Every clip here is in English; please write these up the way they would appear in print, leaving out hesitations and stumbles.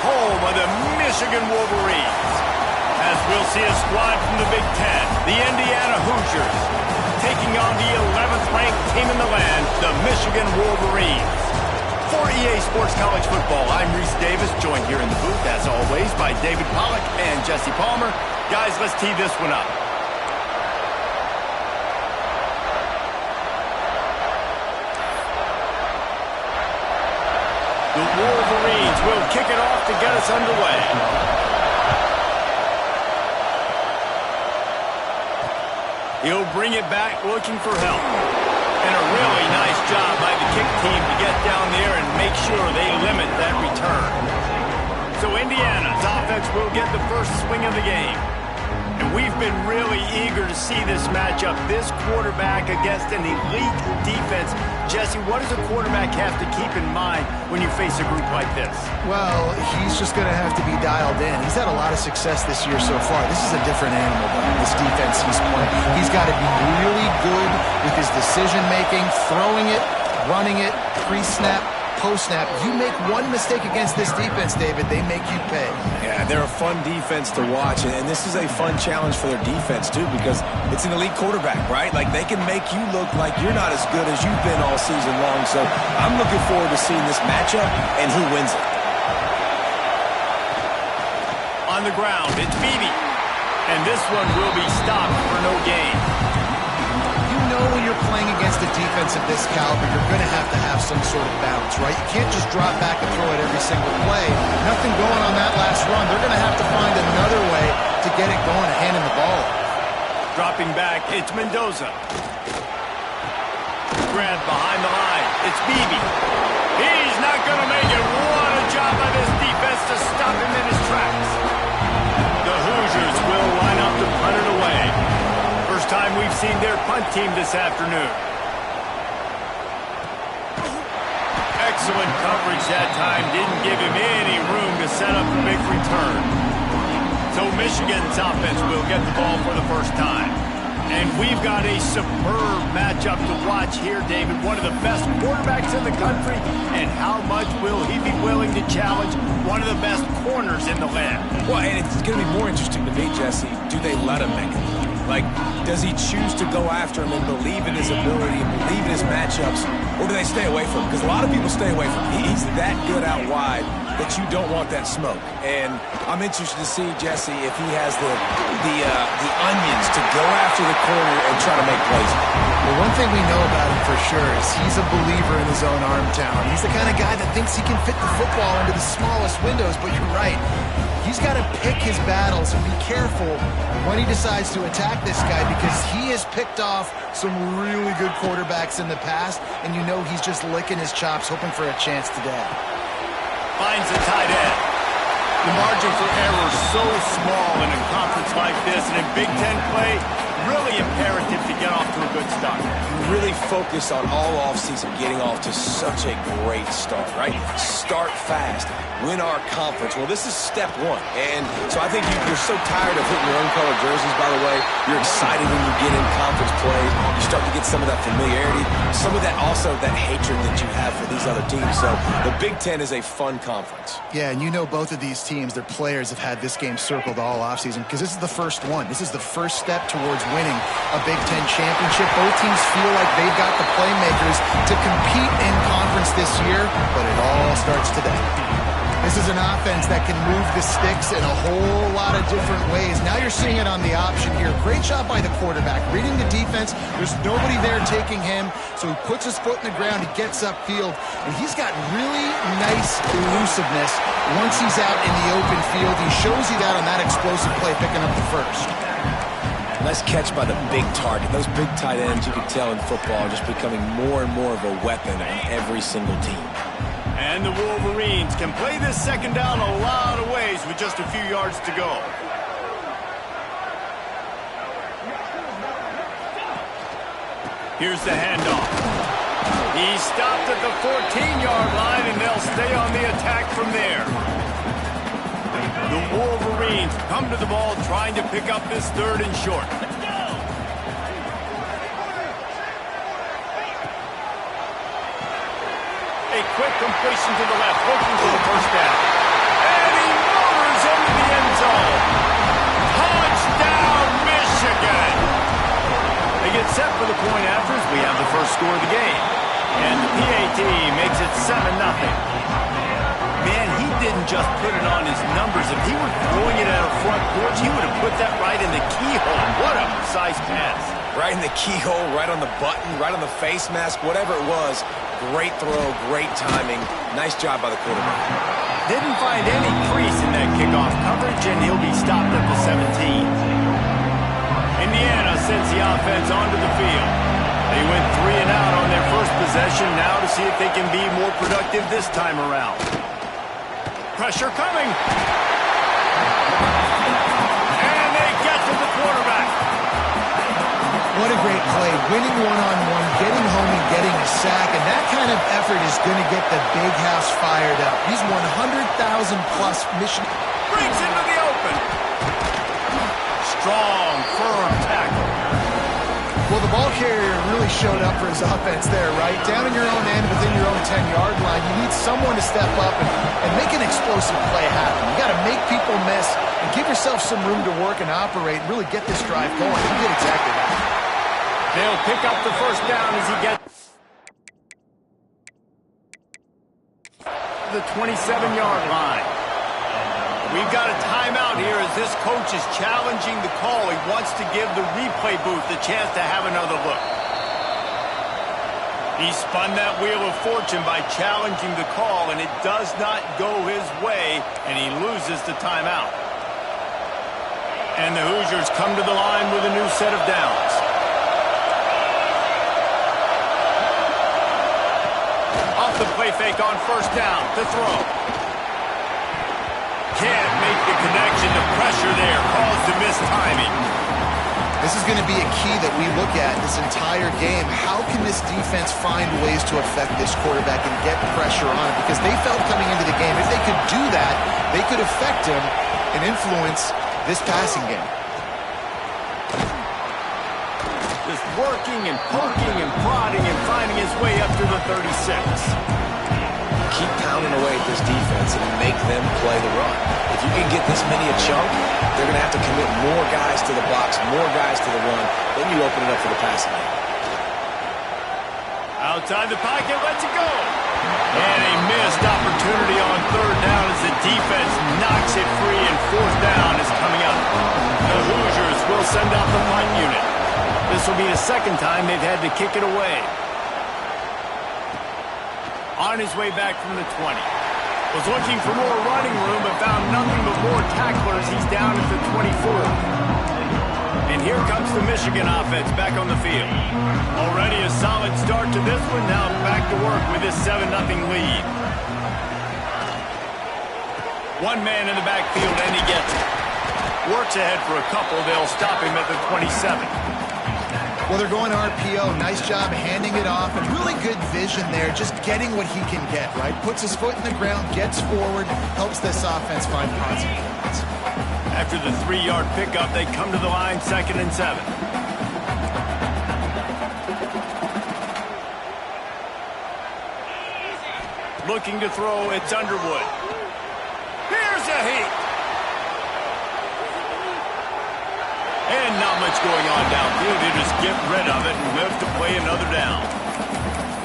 home of the Michigan Wolverines. As we'll see a squad from the Big Ten, the Indiana Hoosiers, taking on the 11th ranked team in the land, the Michigan Wolverines. For EA Sports College Football, I'm Reese Davis, joined here in the booth, as always, by David Pollack and Jesse Palmer. Guys, let's tee this one up. The Wolverines will kick it off to get us underway. He'll bring it back looking for help. And a really nice job by the kick team to get down there and make sure they limit that return. So Indiana's offense will get the first swing of the game. And we've been really eager to see this matchup, this quarterback against an elite defense. Jesse, what does a quarterback have to keep in mind when you face a group like this? Well, he's just going to have to be dialed in. He's had a lot of success this year so far. This is a different animal, though, this defense he's playing. He's got to be really good with his decision-making, throwing it, running it, pre-snap, post-snap. You make one mistake against this defense, David, they make you pay. Yeah, they're a fun defense to watch, and this is a fun challenge for their defense, too, because it's an elite quarterback, right? Like, they can make you look like you're not as good as you've been all season long, so I'm looking forward to seeing this matchup and who wins it. On the ground, it's Beebe, and this one will be stopped for no gain. When you're playing against a defense of this caliber, you're going to have some sort of balance, right? You can't just drop back and throw it every single play. Nothing going on that last run. They're going to have to find another way to get it going and handing the ball. Dropping back, it's Mendoza. Grab behind the line, it's Beebe. He's not going to make it. What a job by this defense to stop him in his tracks. The Hoosiers will line up to punt it away. First time we've seen their punt team this afternoon. Excellent coverage that time. Didn't give him any room to set up a big return. So Michigan's offense will get the ball for the first time. And we've got a superb matchup to watch here, David. One of the best quarterbacks in the country. And how much will he be willing to challenge one of the best corners in the land? Well, and it's going to be more interesting to me, Jesse. Do they let him make it? Like, does he choose to go after him and believe in his ability and believe in his matchups, or do they stay away from him? Because a lot of people stay away from him. He's that good out wide that you don't want that smoke. And I'm interested to see, Jesse, if he has the onions to go after the corner and try to make plays. Well, one thing we know about him for sure is he's a believer in his own arm talent. He's the kind of guy that thinks he can fit the football into the smallest windows, but you're right. He's got to pick his battles and be careful when he decides to attack this guy, because he has picked off some really good quarterbacks in the past, and you know he's just licking his chops, hoping for a chance today. Finds the tight end. The margin for error is so small in a conference like this, and in Big Ten play, really imperative to get off to a good start. Really focus on all offseason getting off to such a great start, right? Start fast. Win our conference. Well, this is step one. And so I think you're so tired of hitting your own color jerseys, by the way. You're excited when you get in conference play. You start to get some of that familiarity, some of that also that hatred that you have for these other teams. So the Big Ten is a fun conference. Yeah, and you know both of these teams, their players have had this game circled all offseason, because this is the first one. This is the first step towards winning a Big Ten championship. Both teams feel like they've got the playmakers to compete in conference this year, but it all starts today. This is an offense that can move the sticks in a whole lot of different ways. Now you're seeing it on the option here. Great job by the quarterback. Reading the defense, there's nobody there taking him, so he puts his foot in the ground, he gets upfield, and he's got really nice elusiveness once he's out in the open field. He shows you that on that explosive play, picking up the first. Nice catch by the big target. Those big tight ends, you can tell in football, are just becoming more and more of a weapon on every single team. And the Wolverines can play this second down a lot of ways with just a few yards to go. Here's the handoff. He's stopped at the 14-yard line, and they'll stay on the attack from there. The Wolverines come to the ball trying to pick up this third and short. A quick completion to the left, looking for the first down. And Set for the point afters, we have the first score of the game. And the PAT makes it 7-0. Man, he didn't just put it on his numbers. If he were throwing it at a front porch, he would have put that right in the keyhole. What a precise pass. Right in the keyhole, right on the button, right on the face mask, whatever it was. Great throw, great timing. Nice job by the quarterback. Didn't find any crease in that kickoff coverage, and he'll be stopped up to 17. Indiana sends the offense onto the field. They went 3 and out on their first possession, now to see if they can be more productive this time around. Pressure coming. And they get to the quarterback. What a great play. Winning one-on-one, getting home and getting a sack, and that kind of effort is going to get the big house fired up. He's 100,000-plus mission. Brings into the open. Strong, firm tackle. Well, the ball carrier really showed up for his offense there, right? Down in your own end, within your own 10-yard line, you need someone to step up and make an explosive play happen. You got to make people miss and give yourself some room to work and operate and really get this drive going. He did exactly that. They'll pick up the first down as he gets the 27-yard line. We've got a timeout here as this coach is challenging the call. He wants to give the replay booth the chance to have another look. He spun that wheel of fortune by challenging the call, and it does not go his way, and he loses the timeout. And the Hoosiers come to the line with a new set of downs. Off the play fake on first down to throw. Can't make the connection. The pressure there caused the missed timing. This is going to be a key that we look at this entire game. How can this defense find ways to affect this quarterback and get pressure on him? Because they felt coming into the game, if they could do that, they could affect him and influence this passing game. Just working and poking and prodding and finding his way up to the 36. Keep pounding away at this defense and make them play the run. If you can get this many a chunk, they're going to have to commit more guys to the box, more guys to the run. Then you open it up for the passing game. Outside the pocket, lets it go. And a missed opportunity on third down as the defense knocks it free and fourth down is coming up. The Hoosiers will send out the punt unit. This will be the second time they've had to kick it away. On his way back from the 20. Was looking for more running room, but found nothing but more tacklers. He's down at the 24. And here comes the Michigan offense back on the field. Already a solid start to this one. Now back to work with this 7-0 lead. One man in the backfield, and he gets it. Works ahead for a couple. They'll stop him at the 27. Well, they're going RPO. Nice job handing it off, and really good vision there, just getting what he can get, right? Puts his foot in the ground, gets forward, helps this offense find positive points. After the 3-yard pickup, they come to the line, 2nd and 7. Looking to throw, it's Underwood. Here's a heat. And not much going on downfield. They just get rid of it and live to play another down.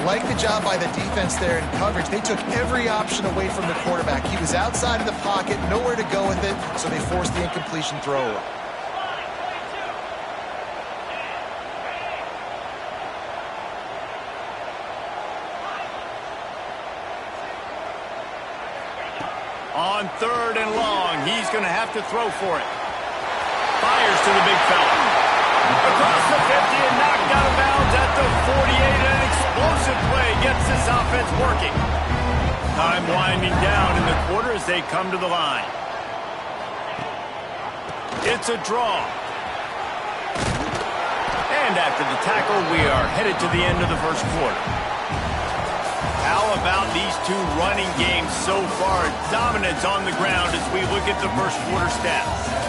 Like the job by the defense there in coverage. They took every option away from the quarterback. He was outside of the pocket, nowhere to go with it, so they forced the incompletion throw away. On 3rd and long, he's going to have to throw for it. Fires to the big fella. Across the 50 and knocked out of bounds at the 48. An explosive play gets this offense working. Time winding down in the quarter as they come to the line. It's a draw. And after the tackle, we are headed to the end of the first quarter. How about these two running games so far? Dominance on the ground as we look at the first quarter stats.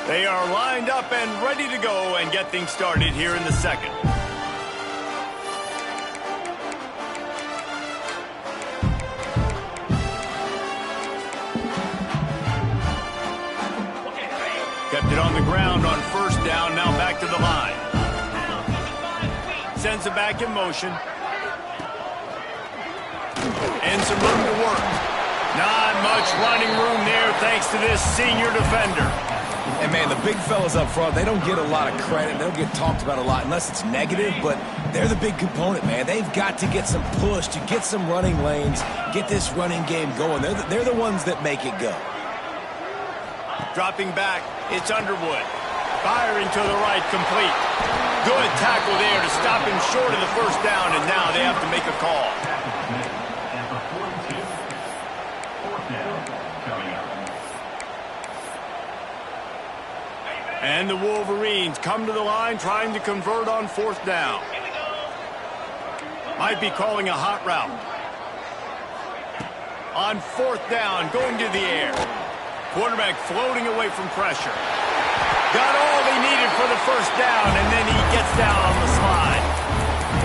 They are lined up and ready to go and get things started here in the second. It on the ground on first down, now back to the line. Sends it back in motion. And some room to work. Not much running room there thanks to this senior defender. And, man, the big fellas up front, they don't get a lot of credit. They don't get talked about a lot unless it's negative, but they're the big component, man. They've got to get some push, to get some running lanes, get this running game going. They're the ones that make it go. Dropping back, it's Underwood. Firing to the right, complete. Good tackle there to stop him short of the first down, and now they have to make a call. And the Wolverines come to the line trying to convert on fourth down. Might be calling a hot route. On fourth down, going to the air. Quarterback floating away from pressure. Got all they needed for the first down, and then he gets down on the slide.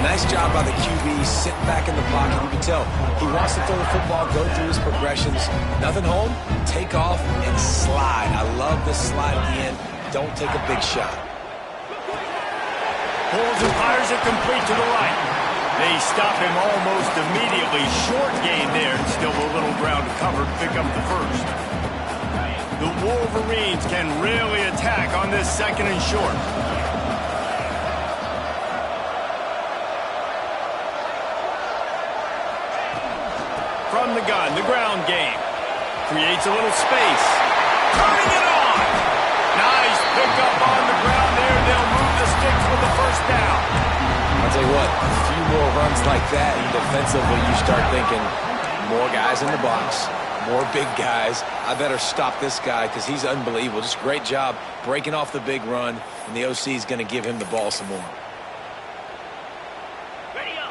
Nice job by the QB, sitting back in the pocket. You can tell he wants to throw the football, go through his progressions. Nothing home, take off, and slide. I love the slide at the end. Don't take a big shot. Pulls and fires it complete to the right. They stop him almost immediately. Short gain there, and still a little ground to cover to pick up the first. The Wolverines can really attack on this second and short. From the gun, the ground game. Creates a little space. Turning it on. Nice pickup on the ground there. They'll move the sticks with the first down. I'll tell you what, a few more runs like that, and defensively you start thinking, more guys in the box, more big guys. I better stop this guy because he's unbelievable. Just great job breaking off the big run, and the OC is going to give him the ball some more.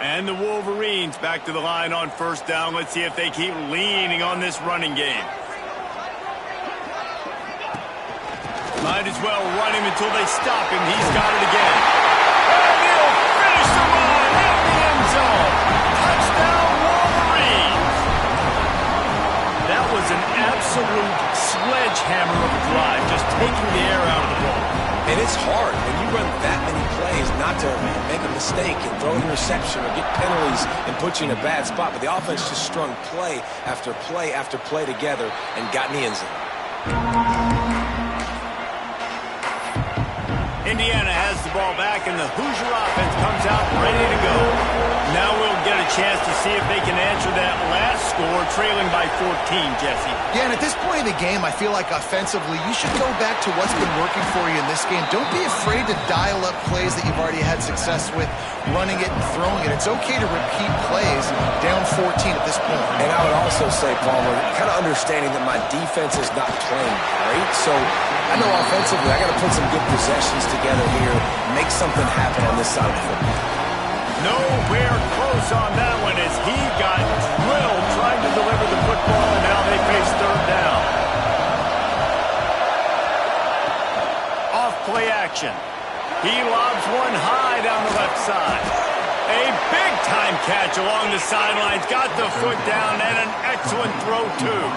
And the Wolverines back to the line on first down. Let's see if they keep leaning on this running game. Might as well run him until they stop him. He's got it again. And he'll finish the run in the end zone. Touchdown, Wolverines. That was an absolute sledgehammer of a drive, just taking the air out of the ball. And it's hard when you run that many plays not to make a mistake and throw an interception or get penalties and put you in a bad spot. But the offense just strung play after play after play together and got in the end zone. Indiana has the ball back, and the Hoosier offense comes out ready to go. Now we'll get a chance to see if they can answer that last score, trailing by 14, Jesse. Yeah, and at this point in the game, I feel like offensively, you should go back to what's been working for you in this game. Don't be afraid to dial up plays that you've already had success with, running it and throwing it. It's okay to repeat plays down 14 at this point. And I would also say, Palmer, kind of understanding that my defense is not playing great, so I know offensively I got to put some good possessions together here, make something happen on this side of the football. Nowhere close on that one as he got drilled trying to deliver the football, and now they face third down. Off play action. He lobs one high down the left side. A big-time catch along the sidelines. Got the foot down, and an excellent throw, too.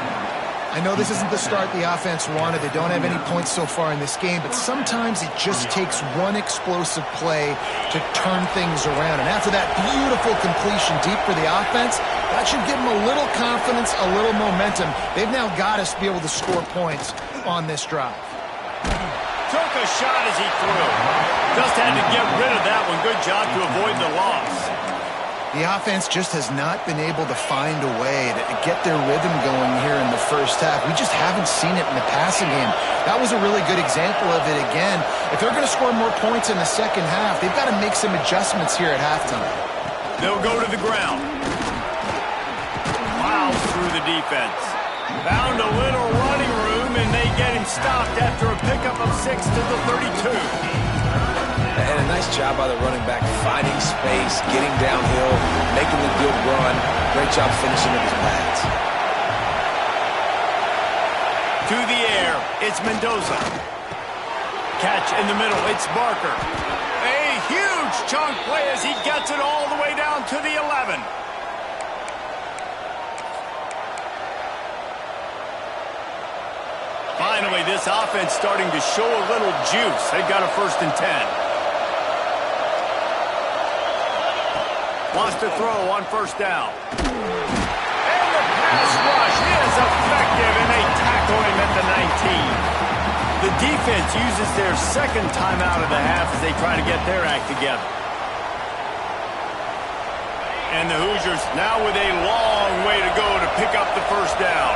I know this isn't the start the offense wanted. They don't have any points so far in this game, but sometimes it just takes one explosive play to turn things around. And after that beautiful completion deep for the offense, that should give them a little confidence, a little momentum. They've now got us to be able to score points on this drive. Took a shot as he threw. Just had to get rid of that one. Good job to avoid the loss. The offense just has not been able to find a way to get their rhythm going here in the first half. We just haven't seen it in the passing game. That was a really good example of it again. If they're going to score more points in the second half, they've got to make some adjustments here at halftime. They'll go to the ground. Miles through the defense. Found a little running room, and they get him stopped after a pickup of 6 to the 32. And a nice job by the running back, finding space, getting downhill, making a good run. Great job finishing with his pads. To the air, it's Mendoza. Catch in the middle, it's Barker. A huge chunk play as he gets it all the way down to the 11. Final Finally, this offense starting to show a little juice. They've got a 1st and 10. Wants to throw on 1st down. And the pass rush is effective, and they tackle him at the 19. The defense uses their 2nd timeout of the half as they try to get their act together. And the Hoosiers now with a long way to go to pick up the 1st down.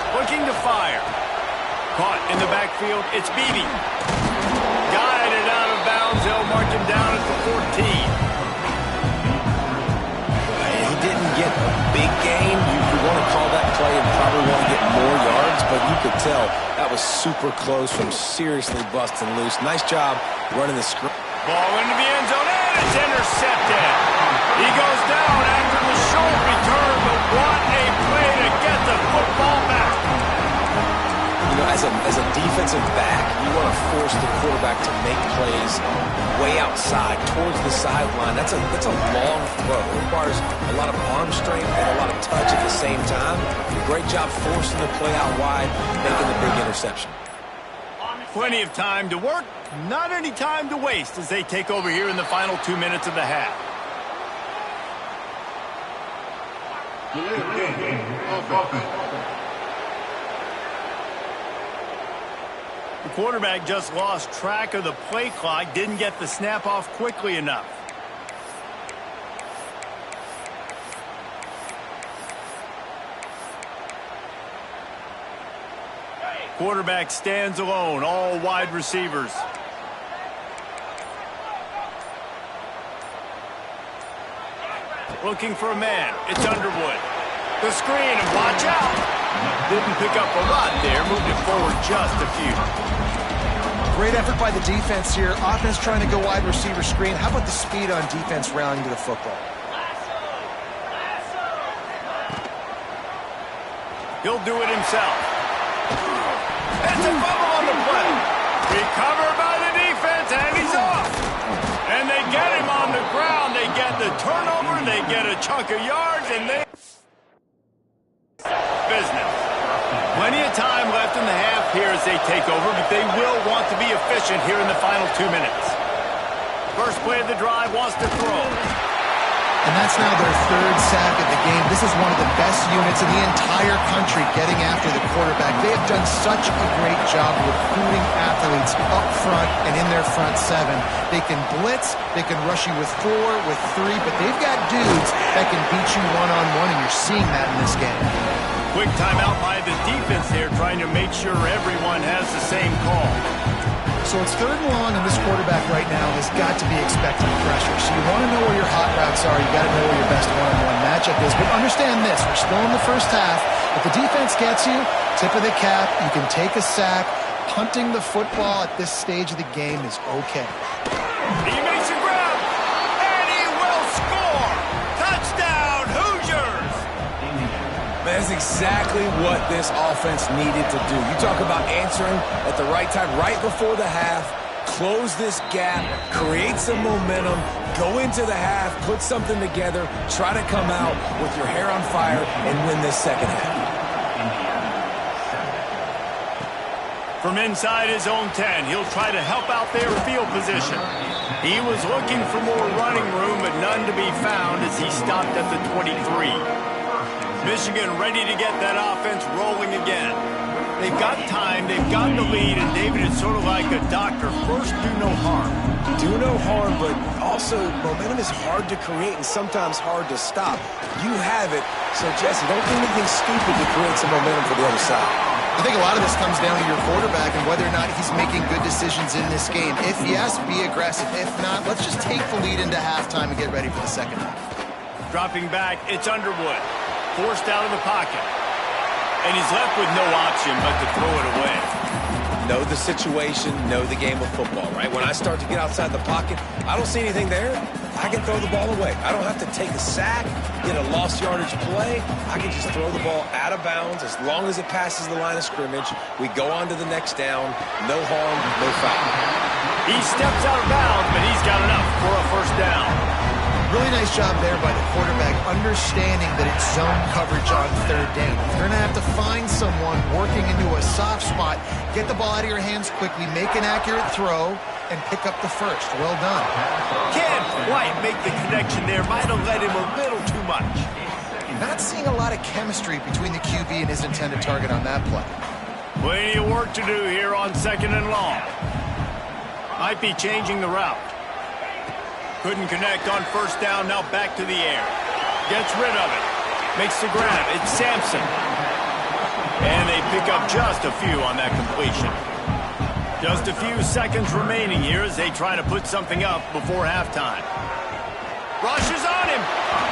Looking to fire. Caught in the backfield. It's Beebe. Guided out of bounds. They'll mark him down at the 14. He didn't get a big gain. You want to call that play and probably want to get more yards, but you could tell that was super close from seriously busting loose. Nice job running the screen. Ball into the end zone, and it's intercepted. He goes down after the short return, but what a play to get the football back. You know, as a defensive back, you want to force the quarterback to make plays way outside, towards the sideline. That's a long throw. It requires a lot of arm strength and a lot of touch at the same time. Great job forcing the play out wide, making the big interception. Plenty of time to work, not any time to waste as they take over here in the final 2 minutes of the half. The quarterback just lost track of the play clock, didn't get the snap off quickly enough. Quarterback stands alone, all wide receivers. Looking for a man. It's Underwood. The screen, and watch out. Didn't pick up a lot there. Moved it forward just a few. Great effort by the defense here. Offense trying to go wide receiver screen. How about the speed on defense rounding to the football? He'll do it himself. It's a fumble on the play. Recovered by the defense, and he's off. And they get him on the ground. They get the turnover. They get a chunk of yards, and they... business. Plenty of time left in the half here as they take over, but they will want to be efficient here in the final 2 minutes. First play of the drive, wants to throw. And that's now their 3rd sack of the game. This is one of the best units in the entire country getting after the quarterback. They have done such a great job recruiting athletes up front and in their front 7. They can blitz, they can rush you with 4, with 3, but they've got dudes that can beat you one-on-one, and you're seeing that in this game. Quick timeout by the defense there, trying to make sure everyone has the same call. So it's 3rd and long, and this quarterback right now has got to be expecting pressure. So you want to know where your hot routes are. You got to know where your best one-on-one matchup is. But understand this, we're still in the first half. If the defense gets you, tip of the cap, you can take a sack. Punting the football at this stage of the game is okay. He makes a grab, and he will score. Touchdown, Hoosiers! That's exactly what this offense needed to do. You talk about answering at the right time, right before the half, close this gap, create some momentum, go into the half, put something together, try to come out with your hair on fire and win this 2nd half. From inside his own 10, he'll try to help out their field position. He was looking for more running room, but none to be found as he stopped at the 23. Michigan ready to get that offense rolling again. They've got time, they've got the lead, and David is sort of like a doctor. First, do no harm. Do no harm, but also momentum is hard to create and sometimes hard to stop. You have it, so Jesse, don't do anything stupid to create some momentum for the other side. I think a lot of this comes down to your quarterback and whether or not he's making good decisions in this game. If yes, be aggressive. If not, let's just take the lead into halftime and get ready for the 2nd half. Dropping back, it's Underwood. Forced out of the pocket. And he's left with no option but to throw it away. Know the situation, know the game of football, right? When I start to get outside the pocket, I don't see anything there. I can throw the ball away. I don't have to take a sack, get a lost yardage play. I can just throw the ball out of bounds as long as it passes the line of scrimmage. We go on to the next down. No harm, no foul. He steps out of bounds, but he's got enough for a 1st down. Really nice job there by the quarterback, understanding that it's zone coverage on third down. You're going to have to find someone working into a soft spot, get the ball out of your hands quickly, make an accurate throw, and pick up the first. Well done. Can't quite make the connection there. Might have led him a little too much. Not seeing a lot of chemistry between the QB and his intended target on that play. Plenty of work to do here on 2nd and long. Might be changing the route. Couldn't connect on 1st down, now back to the air. Gets rid of it. Makes the grab. It's Sampson. And they pick up just a few on that completion. Just a few seconds remaining here as they try to put something up before halftime. Rushes on him.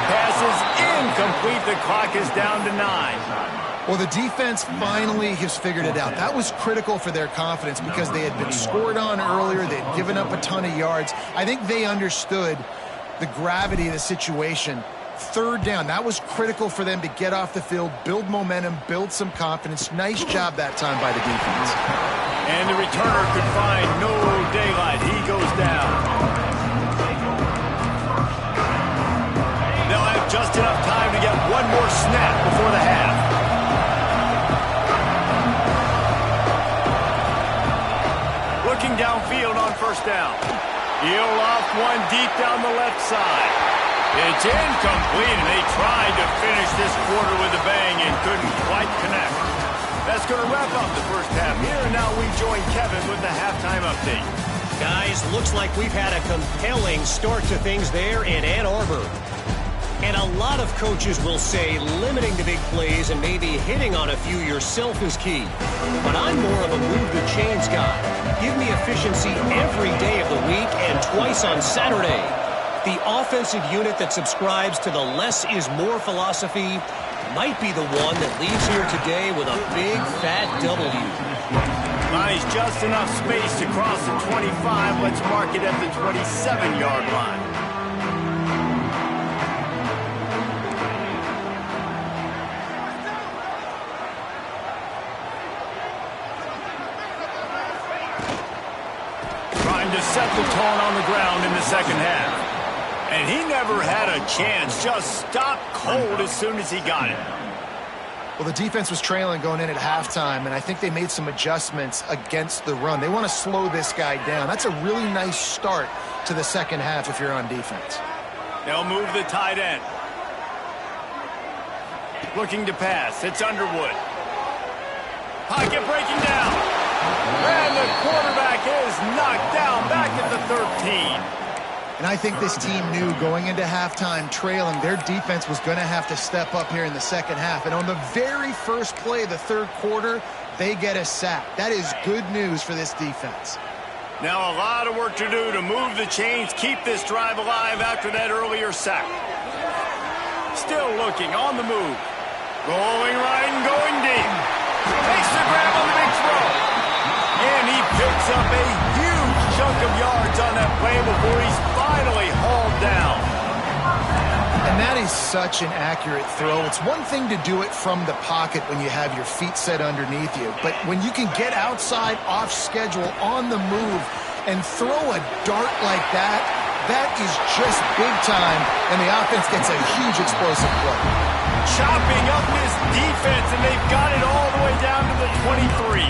Pass is incomplete. The clock is down to 9. Well, the defense finally has figured it out. That was critical for their confidence because they had been scored on earlier. They had given up a ton of yards. I think they understood the gravity of the situation. 3rd down, that was critical for them to get off the field, build momentum, build some confidence. Nice job that time by the defense. And the returner could find no daylight. He goes down. They'll have just enough time to get one more snap before the half. Looking downfield on 1st down. He'll off one deep down the left side. It's incomplete, and they tried to finish this quarter with a bang and couldn't quite connect. That's going to wrap up the first half here, and now we join Kevin with the halftime update. Guys, looks like we've had a compelling start to things there in Ann Arbor. And a lot of coaches will say limiting the big plays and maybe hitting on a few yourself is key. But I'm more of a move the chains guy. Give me efficiency every day of the week and twice on Saturday. The offensive unit that subscribes to the less is more philosophy might be the one that leaves here today with a big fat W. Nice, just enough space to cross the 25. Let's mark it at the 27-yard line. Trying to set the tone on the ground in the second half. And he never had a chance, just stopped cold as soon as he got it. Well, the defense was trailing going in at halftime, and I think they made some adjustments against the run. They want to slow this guy down. That's a really nice start to the second half if you're on defense. They'll move the tight end. Looking to pass. It's Underwood. Pocket breaking down. And the quarterback is knocked down back at the 13. And I think this team knew going into halftime trailing, their defense was going to have to step up here in the second half. And on the very first play of the 3rd quarter, they get a sack. That is good news for this defense. Now a lot of work to do to move the chains, keep this drive alive after that earlier sack. Still looking on the move. Rolling right and going deep. Takes the grab on the big throw. And he picks up a huge chunk of yards on that play before he's finally hauled down. And that is such an accurate throw. It's one thing to do it from the pocket when you have your feet set underneath you, but when you can get outside, off schedule, on the move, and throw a dart like that, that is just big time, and the offense gets a huge explosive play. Chopping up this defense, and they've got it all the way down to the 23.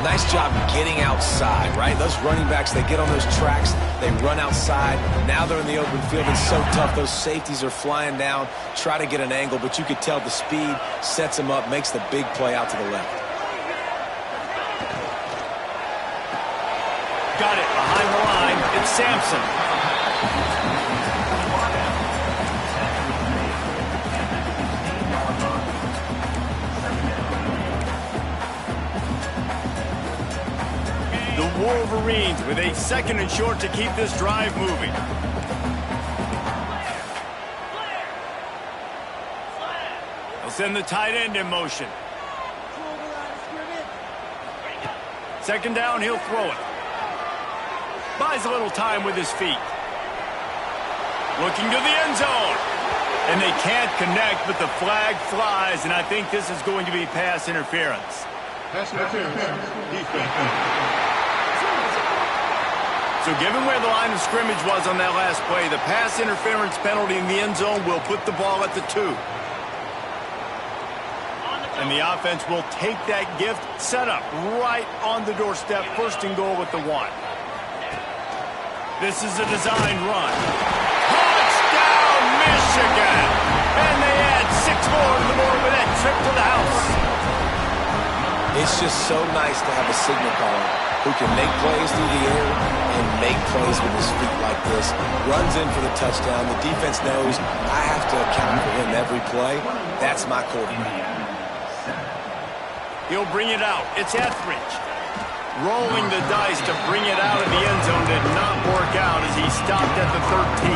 Nice job getting outside, right? Those running backs, they get on those tracks, they run outside. Now they're in the open field. It's so tough. Those safeties are flying down, try to get an angle, but you could tell the speed sets them up, makes the big play out to the left. Got it behind the line. It's Sampson. Wolverines with a 2nd and short to keep this drive moving. They'll send the tight end in motion. 2nd down, he'll throw it. Buys a little time with his feet. Looking to the end zone. And they can't connect, but the flag flies, and I think this is going to be pass interference. Pass interference. Defense. So given where the line of scrimmage was on that last play, the pass interference penalty in the end zone will put the ball at the 2. And the offense will take that gift, set up right on the doorstep, first and goal with the 1. This is a designed run. Touchdown, Michigan! And they add 6 more to the board with that trip to the house. It's just so nice to have a signal caller who can make plays through the air and make plays with his feet like this. Runs in for the touchdown. The defense knows I have to account for him every play. That's my quarterback. He'll bring it out. It's Etheridge. Rolling the dice to bring it out of the end zone did not work out as he stopped at the 13.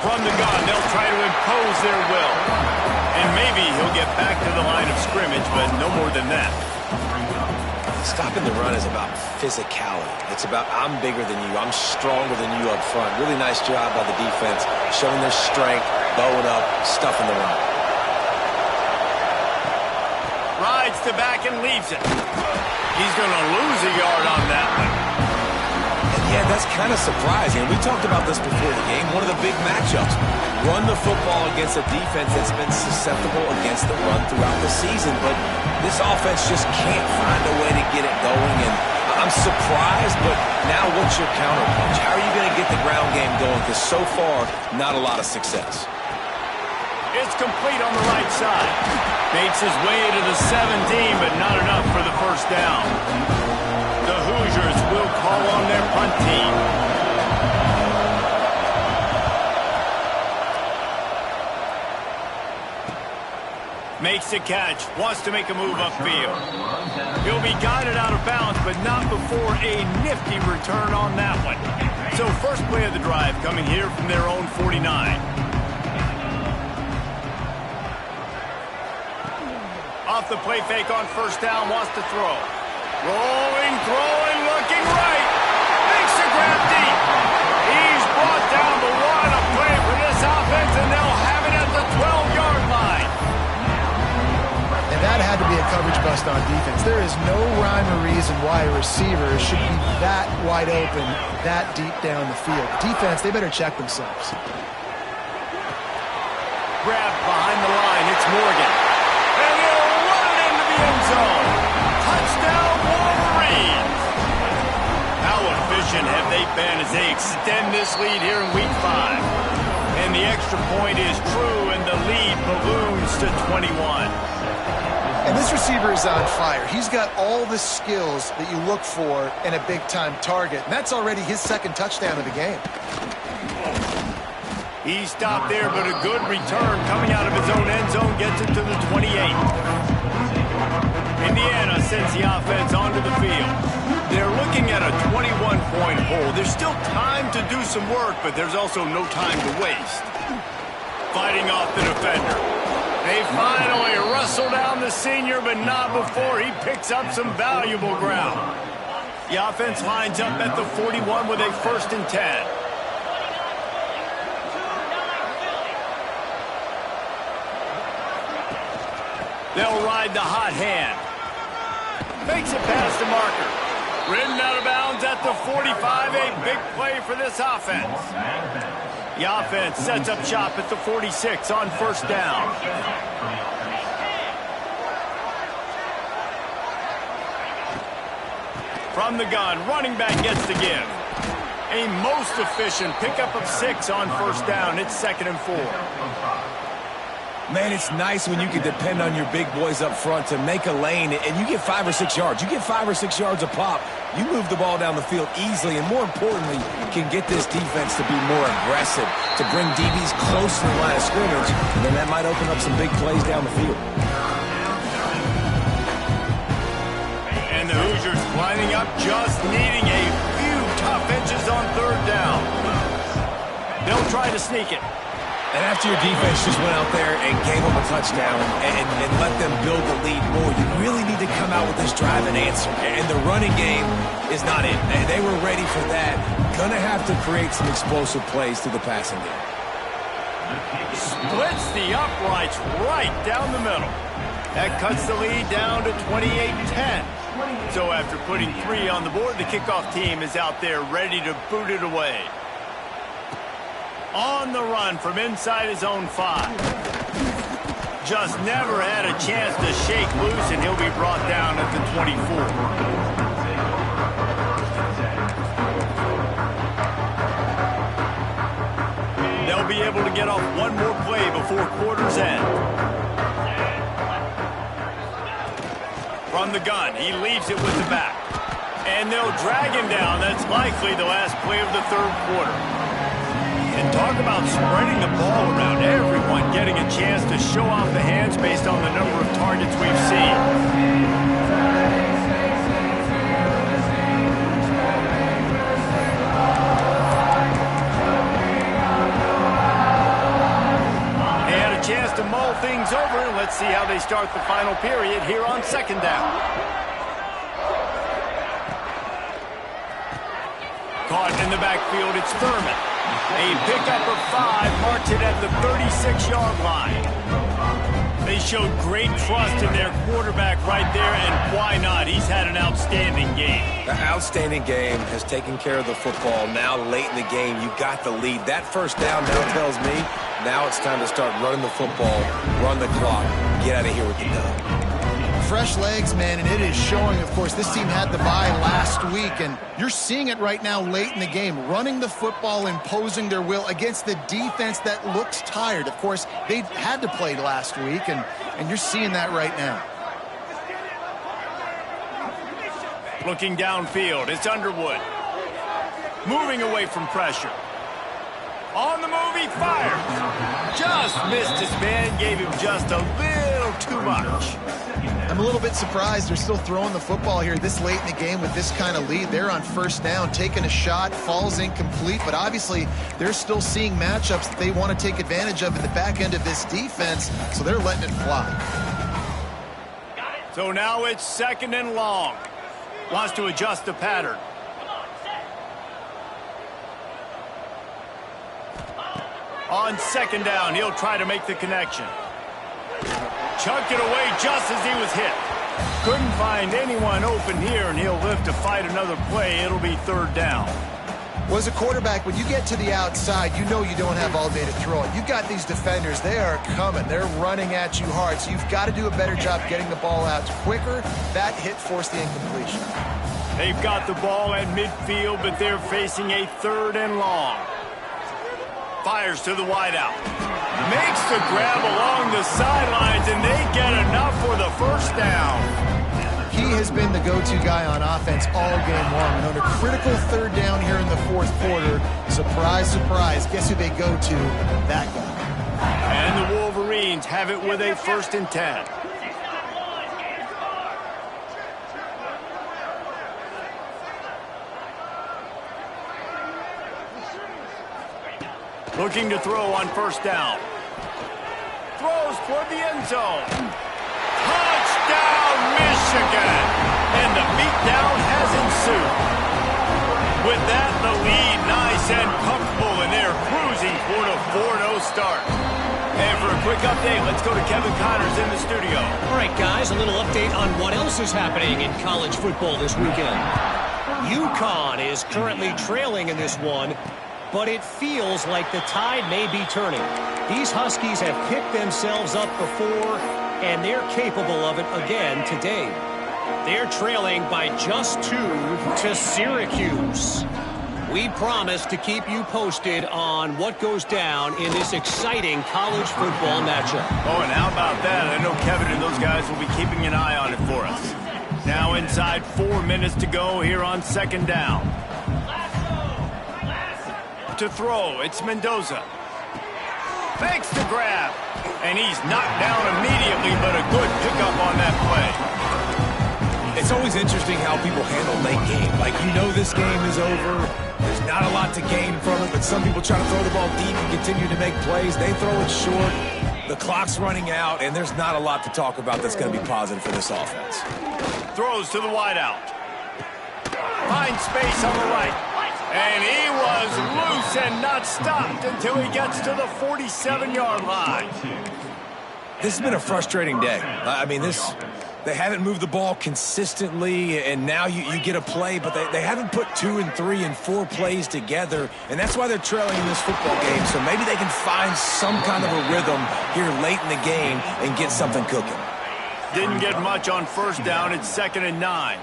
From the gun, they'll try to impose their will. And maybe he'll get back to the line of scrimmage, but no more than that. Stopping the run is about physicality. It's about I'm bigger than you. I'm stronger than you up front. Really nice job by the defense, showing their strength, bowing up, stuffing the run. Rides to back and leaves it. He's going to lose a yard on that one. And yeah, that's kind of surprising. We talked about this before the game. One of the big matchups. Run the football against a defense that's been susceptible against the run throughout the season. But this offense just can't find a way to get it going. And I'm surprised, but now what's your counterpunch? How are you going to get the ground game going? Because so far, not a lot of success. It's complete on the right side. Makes his way to the 17, but not enough for the first down. The Hoosiers will call on their punt team. Makes the catch, wants to make a move upfield. He'll be guided out of bounds, but not before a nifty return on that one. So first play of the drive coming here from their own 49. Off the play fake on first down, wants to throw. Rolling, throwing, looking right. Makes the grab deep. He's brought down the one. A play for this offense, and they'll have it at the 12-yard line. And that had to be a coverage bust on defense. There is no rhyme or reason why a receiver should be that wide open, that deep down the field. Defense, they better check themselves. Grabbed behind the line. It's Morgan. And he'll run it into the end zone. Touchdown, Wolverines. How efficient have they been as they extend this lead here in Week 5? And the extra point is true, and the lead balloons to 21. And this receiver is on fire. He's got all the skills that you look for in a big-time target. And that's already his second touchdown of the game. He stopped there, but a good return coming out of his own end zone gets it to the 28. Indiana sends the offense onto the field. They're looking at a 21-point hole. There's still time to do some work, but there's also no time to waste. Fighting off the defender. They finally wrestle down the senior, but not before he picks up some valuable ground. The offense lines up at the 41 with a 1st and 10. They'll ride the hot hand. Makes it past the marker. Ridden out of bounds at the 45. A big play for this offense. The offense sets up shop at the 46 on first down. From the gun, running back gets the give. A most efficient pickup of 6 on first down. It's 2nd and 4. Man, it's nice when you can depend on your big boys up front to make a lane, and you get 5 or 6 yards. You get 5 or 6 yards a pop. You move the ball down the field easily, and more importantly, can get this defense to be more aggressive, to bring DBs close to the line of scrimmage, and then that might open up some big plays down the field. And the Hoosiers lining up, just needing a few tough inches on 3rd down. They'll try to sneak it. And after your defense just went out there and gave them a touchdown and let them build the lead more, you really need to come out with this drive and answer. And the running game is not it. They were ready for that. Gonna have to create some explosive plays through the passing game. Splits the uprights right down the middle. That cuts the lead down to 28-10. So after putting 3 on the board, the kickoff team is out there ready to boot it away. On the run from inside his own 5. Just never had a chance to shake loose, and he'll be brought down at the 24. They'll be able to get off one more play before quarter's end. From the gun, he leaves it with the back. And they'll drag him down. That's likely the last play of the third quarter. And talk about spreading the ball around. Everyone getting a chance to show off the hands based on the number of targets we've seen. Chance to mull things over, and let's see how they start the final period here on second down. Caught in the backfield, it's Thurman. A pickup of 5 marks it at the 36-yard line. They showed great trust in their quarterback right there, and why not? He's had an outstanding game. The outstanding game has taken care of the football. Now, late in the game, you got the lead. That first down now tells me now it's time to start running the football, run the clock, get out of here with the dub. Fresh legs, man, and it is showing, of course. This team had the bye last week, and you're seeing it right now late in the game, running the football, imposing their will against the defense that looks tired. Of course, they had to play last week, and you're seeing that right now. Looking downfield, it's Underwood. Moving away from pressure. On the move, he fires. Just missed his man, gave him just a little too much. I'm a little bit surprised they're still throwing the football here this late in the game with this kind of lead. They're on first down, taking a shot, falls incomplete, but obviously they're still seeing matchups that they want to take advantage of in the back end of this defense, so they're letting it fly. So now it's second and long. Wants to adjust the pattern. On second down, he'll try to make the connection. Chucked it away just as he was hit. Couldn't find anyone open here, and he'll live to fight another play. It'll be third down. Well, as a quarterback, when you get to the outside, you know you don't have all day to throw it. You've got these defenders. They are coming. They're running at you hard, so you've got to do a better job getting the ball out quicker. That hit forced the incompletion. They've got the ball at midfield, but they're facing a third and long. Fires to the wideout. Makes the grab along the sidelines, and they get enough for the first down. He has been the go-to guy on offense all game long. And on a critical third down here in the fourth quarter, surprise, surprise, guess who they go to? That guy. And the Wolverines have it with a 1st and 10. Looking to throw on first down. Throws toward the end zone. Touchdown, Michigan! And the beatdown has ensued. With that, the lead nice and comfortable, and they're cruising toward a 4-0 start. And for a quick update, let's go to Kevin Connors in the studio. All right, guys, a little update on what else is happening in college football this weekend. UConn is currently trailing in this one, but it feels like the tide may be turning. These Huskies have picked themselves up before, and they're capable of it again today. They're trailing by just 2 to Syracuse. We promise to keep you posted on what goes down in this exciting college football matchup. Oh, and how about that? I know Kevin and those guys will be keeping an eye on it for us. Now inside 4 minutes to go here on second down. To throw, it's Mendoza. Makes the grab. And he's knocked down immediately, but a good pickup on that play. It's always interesting how people handle late game. Like, you know this game is over. There's not a lot to gain from it, but some people try to throw the ball deep and continue to make plays. They throw it short. The clock's running out, and there's not a lot to talk about that's going to be positive for this offense. Throws to the wideout. Finds space on the right. And he was loose and not stopped until he gets to the 47-yard line. This has been a frustrating day. I mean, they haven't moved the ball consistently, and now you get a play, but they haven't put 2 and 3 and 4 plays together, and that's why they're trailing in this football game. So maybe they can find some kind of a rhythm here late in the game and get something cooking. Didn't get much on first down. It's 2nd and 9.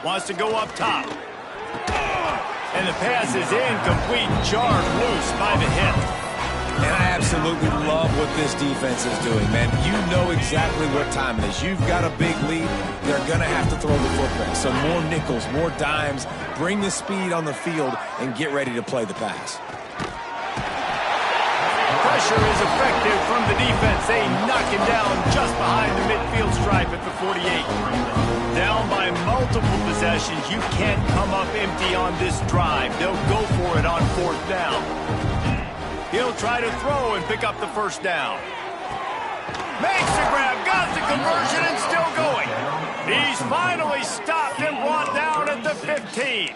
Wants to go up top. And the pass is incomplete, jarred loose by the hit. And I absolutely love what this defense is doing, man. You know exactly what time it is. You've got a big lead. They're going to have to throw the football. So more nickels, more dimes, bring the speed on the field, and get ready to play the pass. Pressure is effective from the defense. They knock him down just behind the midfield stripe at the 48. Down by multiple possessions. You can't come up empty on this drive. They'll go for it on 4th down. He'll try to throw and pick up the first down. Makes the grab, got the conversion, and still going. He's finally stopped and brought down at the 15.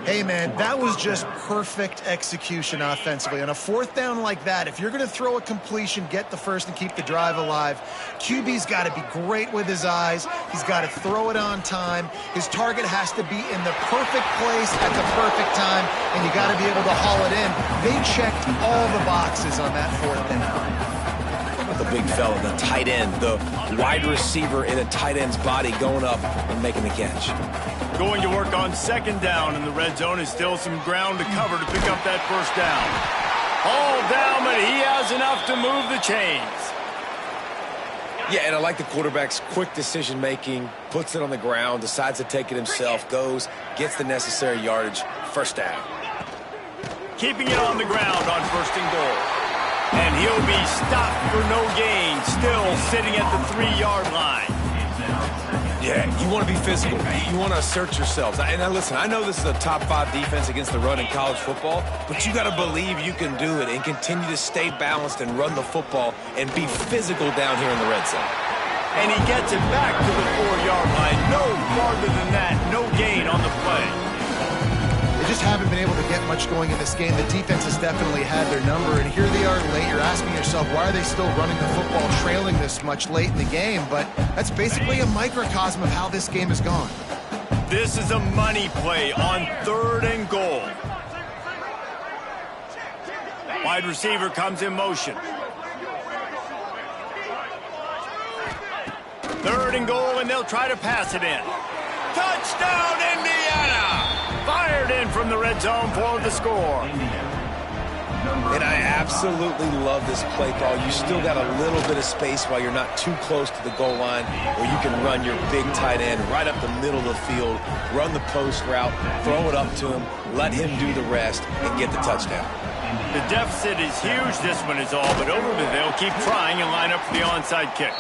Hey, man, that was just perfect execution offensively. On a 4th down like that, if you're going to throw a completion, get the first and keep the drive alive, QB's got to be great with his eyes. He's got to throw it on time. His target has to be in the perfect place at the perfect time, and you got to be able to haul it in. They checked all the boxes on that 4th down. The big fella, the tight end, the wide receiver in a tight end's body going up and making the catch. Going to work on 2nd down in the red zone. Is still some ground to cover to pick up that first down. All down, but he has enough to move the chains. Yeah, and I like the quarterback's quick decision-making, puts it on the ground, decides to take it himself, goes, gets the necessary yardage, first down. Keeping it on the ground on 1st and goal. And he'll be stopped for no gain, still sitting at the 3-yard line. Yeah, you want to be physical. You want to assert yourselves. And now listen, I know this is a top 5 defense against the run in college football, but you got to believe you can do it and continue to stay balanced and run the football and be physical down here in the red zone. And he gets it back to the 4-yard line. No farther than that, no gain on the play. They just haven't been able to get much going in this game. The defense has definitely had their number, and here they are late. You're asking yourself, why are they still running the football, trailing this much late in the game? But that's basically a microcosm of how this game has gone. This is a money play on 3rd and goal. Wide receiver comes in motion. 3rd and goal, and they'll try to pass it in. Touchdown, Indiana! Fired in from the red zone for the score. And I absolutely love this play call. You still got a little bit of space while you're not too close to the goal line where you can run your big tight end right up the middle of the field, run the post route, throw it up to him, let him do the rest, and get the touchdown. The deficit is huge, this one is all, but over they'll keep trying and line up for the onside kick.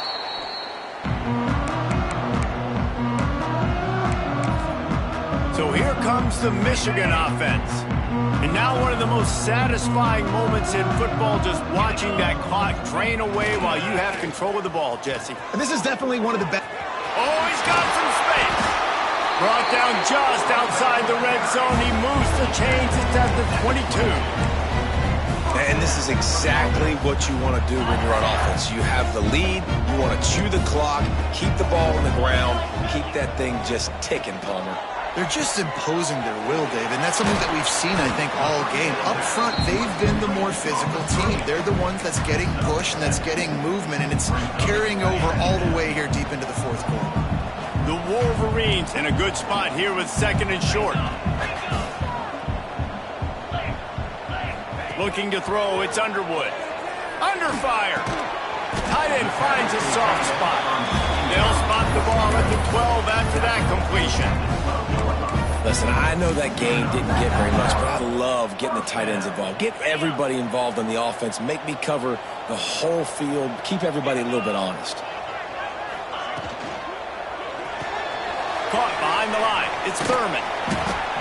So here comes the Michigan offense. And now one of the most satisfying moments in football, just watching that clock drain away while you have control of the ball, Jesse. And this is definitely one of the best. Oh, he's got some space. Brought down just outside the red zone. He moves the chains. It's at the 22. And this is exactly what you want to do when you're on offense. You have the lead. You want to chew the clock, keep the ball on the ground, keep that thing just ticking, Palmer. They're just imposing their will, Dave, and that's something that we've seen, I think, all game. Up front, they've been the more physical team. They're the ones that's getting pushed and that's getting movement, and it's carrying over all the way here deep into the 4th quarter. The Wolverines in a good spot here with 2nd and short. Looking to throw, it's Underwood. Under fire. Tight end finds a soft spot. They'll spot the ball at the 12 after that completion. Listen, I know that game didn't get very much, but I love getting the tight ends involved. Get everybody involved in the offense. Make me cover the whole field. Keep everybody a little bit honest. Caught behind the line. It's Thurman.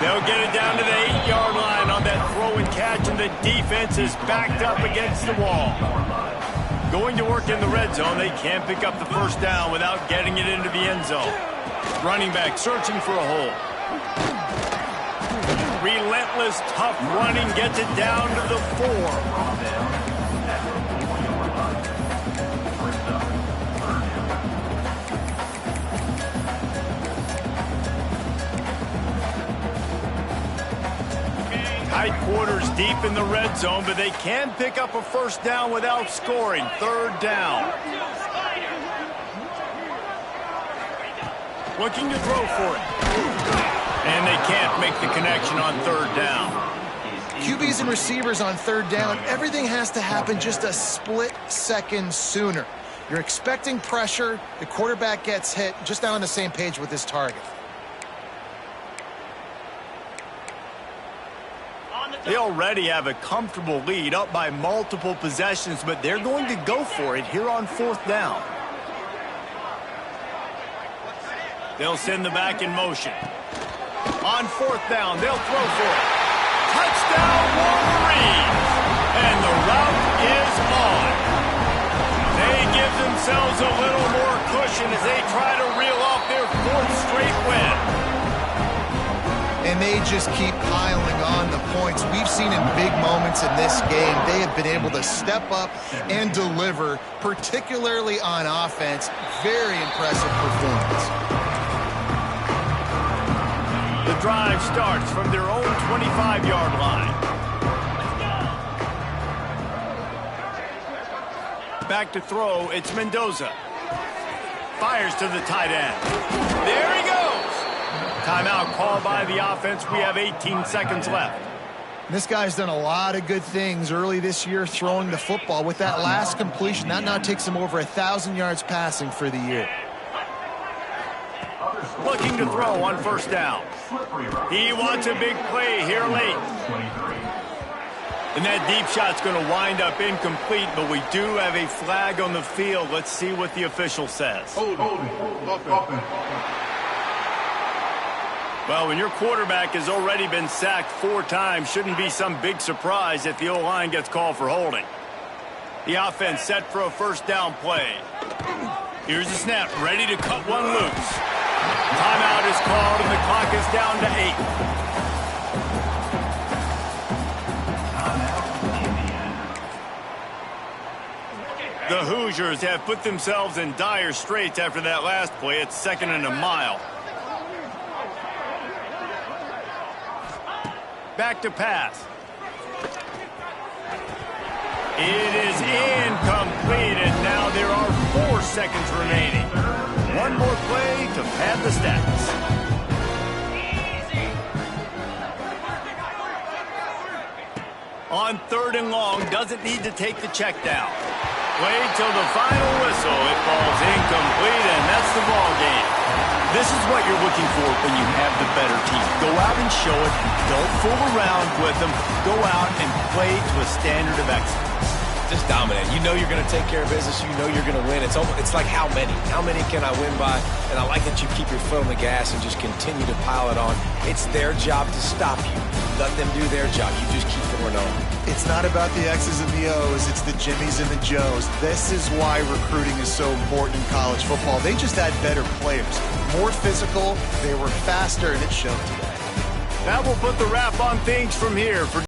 They'll get it down to the 8-yard line on that throw and catch, and the defense is backed up against the wall. Going to work in the red zone. They can't pick up the first down without getting it into the end zone. Running back searching for a hole. Relentless, tough running gets it down to the 4. Tight quarters deep in the red zone, but they can pick up a first down without scoring. 3rd down. Looking to throw for it. And they can't make the connection on 3rd down. QBs and receivers on 3rd down, everything has to happen just a split second sooner. You're expecting pressure, the quarterback gets hit, just not on the same page with his target. They already have a comfortable lead, up by multiple possessions, but they're going to go for it here on 4th down. They'll send the back in motion. On 4th down, they'll throw for it. Touchdown, Wolverines! And the route is on. They give themselves a little more cushion as they try to reel off their 4th straight win. And they just keep piling on the points. We've seen in big moments in this game, they have been able to step up and deliver, particularly on offense. Very impressive performance. The drive starts from their own 25-yard line. Back to throw, it's Mendoza. Fires to the tight end. There he goes. Timeout called by the offense. We have 18 seconds left. This guy's done a lot of good things early this year throwing the football. With that last completion, that now takes him over 1,000 yards passing for the year. Looking to throw on 1st down. He wants a big play here late. And that deep shot's going to wind up incomplete, but we do have a flag on the field. Let's see what the official says. Well, when your quarterback has already been sacked 4 times, shouldn't be some big surprise if the O-line gets called for holding. The offense set for a 1st down play. Here's the snap, ready to cut one loose. Timeout is called, and the clock is down to 8. The Hoosiers have put themselves in dire straits after that last play. It's 2nd and a mile. Back to pass. It is incomplete, and now there are 4 seconds remaining. One more play to pad the stats. On 3rd and long, doesn't need to take the check down. Played till the final whistle. It falls incomplete, and that's the ball game. This is what you're looking for when you have the better team. Go out and show it. Don't fool around with them. Go out and play to a standard of excellence. Just dominate. You know you're going to take care of business. You know you're going to win. It's like how many? How many can I win by? And I like that you keep your foot on the gas and just continue to pile it on. It's their job to stop you. Let them do their job. You just keep going on. It's not about the X's and the O's. It's the Jimmies and the Joes. This is why recruiting is so important in college football. They just had better players. More physical. They were faster, and it showed today. That will put the wrap on things from here. For